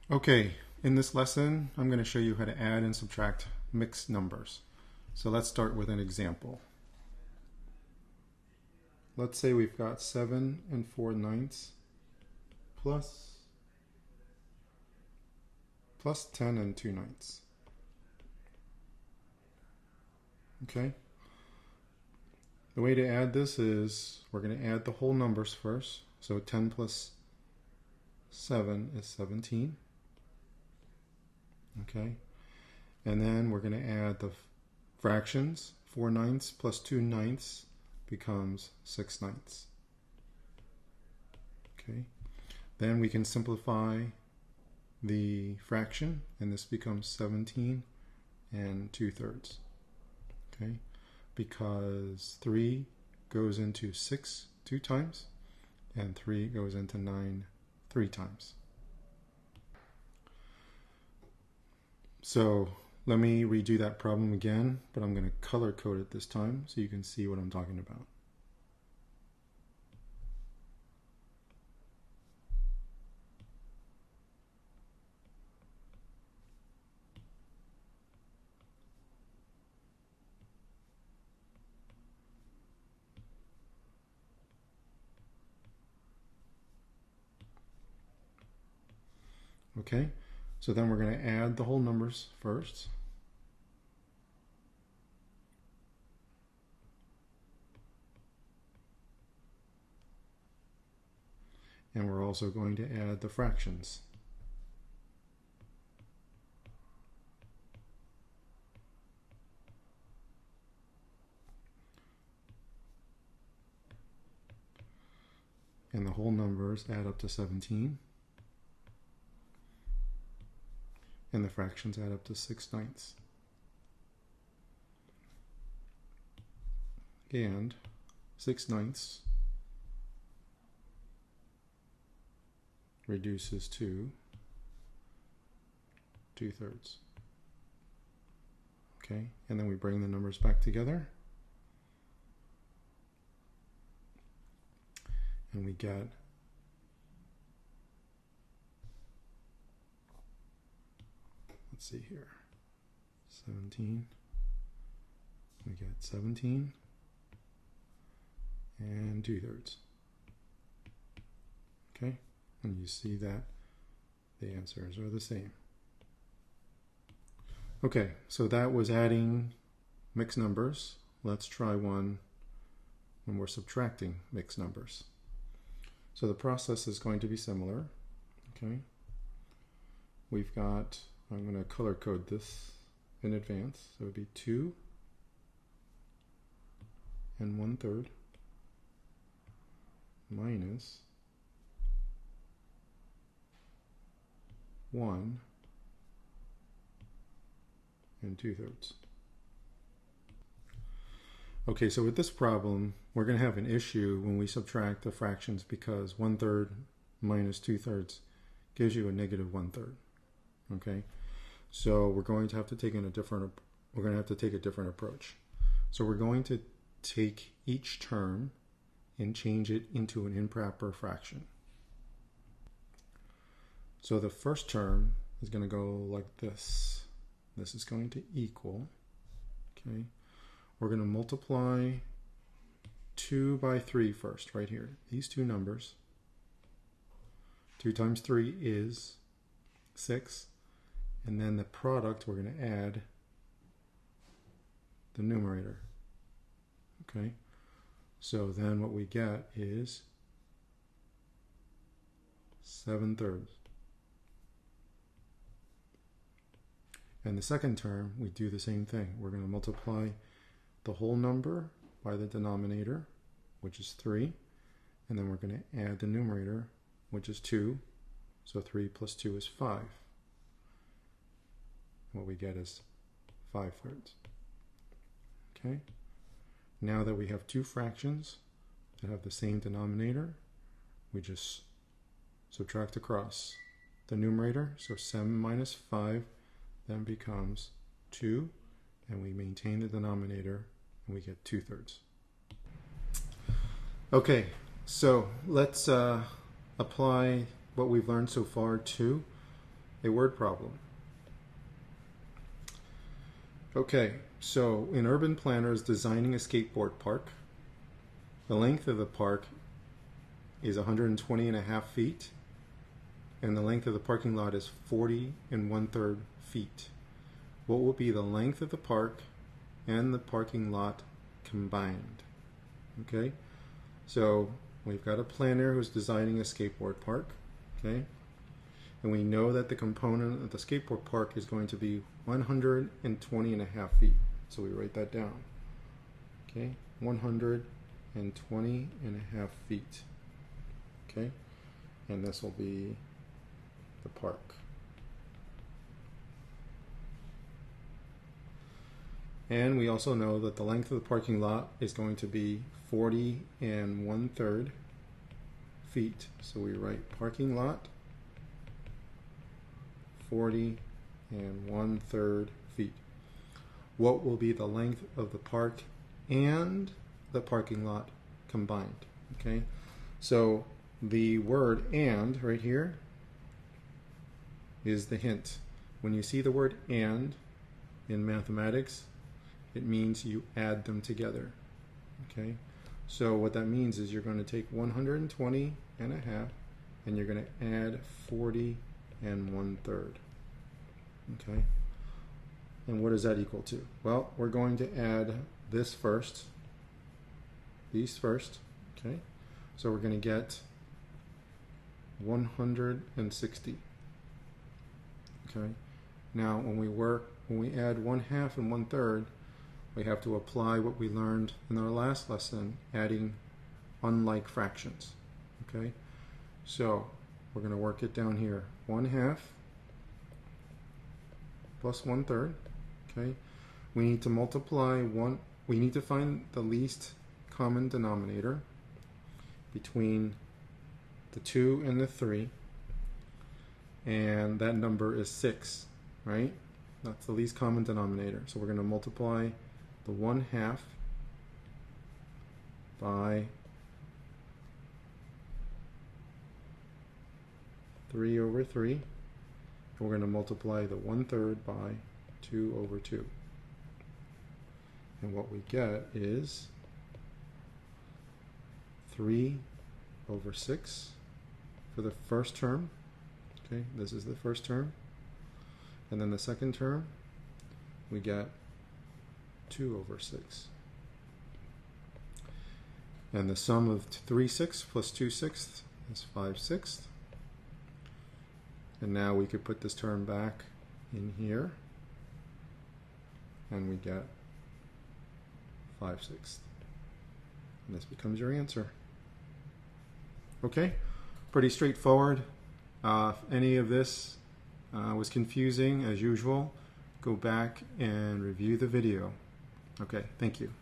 Okay, in this lesson, I'm going to show you how to add and subtract mixed numbers. So let's start with an example. Let's say we've got 7 and 4/9 plus 10 and 2/9. Okay? The way to add this is we're going to add the whole numbers first. So 10 plus 7 is 17. Okay? And then we're going to add the fractions. 4/9 plus 2/9 becomes 6/9. Okay. Then we can simplify the fraction, and this becomes 17 and 2/3. Okay. Because 3 goes into 6 2 times, and 3 goes into 9 3 times. So let me redo that problem again, but I'm going to color code it this time so you can see what I'm talking about. Okay, so then we're going to add the whole numbers first. And we're also going to add the fractions. And the whole numbers add up to 17. And the fractions add up to 6/9. And 6/9 reduces to 2/3. Okay, and then we bring the numbers back together. And we get let's see here, 17. We get 17 and 2/3. Okay, and you see that the answers are the same. Okay, so that was adding mixed numbers. Let's try one when we're subtracting mixed numbers. So the process is going to be similar. Okay, we've got, I'm going to color code this in advance. So it would be 2 and 1/3 minus 1 and 2/3. Okay, so with this problem, we're going to have an issue when we subtract the fractions because 1/3 minus 2/3 gives you a negative 1/3. Okay, so we're going to have to take a different approach. So we're going to take each term and change it into an improper fraction. So the first term is going to go like this. This is going to equal, okay, we're going to multiply 2 by 3 first, right here. These two numbers. 2 times 3 is 6. And then the product, we're going to add the numerator. Okay? So then what we get is 7/3. And the second term, we do the same thing. We're going to multiply the whole number by the denominator, which is 3. And then we're going to add the numerator, which is 2. So 3 plus 2 is 5. What we get is 5/3. Okay? Now that we have two fractions that have the same denominator, we just subtract across the numerator. So 7 minus 5 then becomes 2, and we maintain the denominator, and we get 2/3. Okay, so let's apply what we've learned so far to a word problem. Okay, so in urban planners designing a skateboard park, the length of the park is 120.5 feet, and the length of the parking lot is 40 1/3 feet. What will be the length of the park and the parking lot combined? Okay, so we've got a planner who's designing a skateboard park, okay, and we know that the component of the skateboard park is going to be 120.5 feet. So we write that down. Okay, 120.5 feet. Okay, and this will be the park. And we also know that the length of the parking lot is going to be 40 1/3 feet. So we write parking lot 40 1/3 feet. What will be the length of the park and the parking lot combined? Okay, so the word "and" right here is the hint. When you see the word "and" in mathematics, it means you add them together. Okay, so what that means is you're going to take 120.5 and you're going to add 40 1/3. Okay, and what does that equal to? Well, we're going to add this first, these first. Okay, so we're going to get 160. Okay, now when we add 1/2 and 1/3, we have to apply what we learned in our last lesson, adding unlike fractions. Okay, so we're going to work it down here. 1/2 plus 1/3. Okay, we need to multiply one. We need to find the least common denominator between the 2 and the 3, and that number is 6, right? That's the least common denominator. So we're going to multiply the 1/2 by 3/3, and we're going to multiply the 1/3 by 2/2. And what we get is 3/6 for the first term. Okay, this is the first term. And then the second term, we get 2/6. And the sum of 3/6 plus 2/6 is 5/6. And now we could put this term back in here, and we get 5/6. And this becomes your answer. Okay, pretty straightforward. If any of this was confusing, as usual, go back and review the video. Okay, thank you.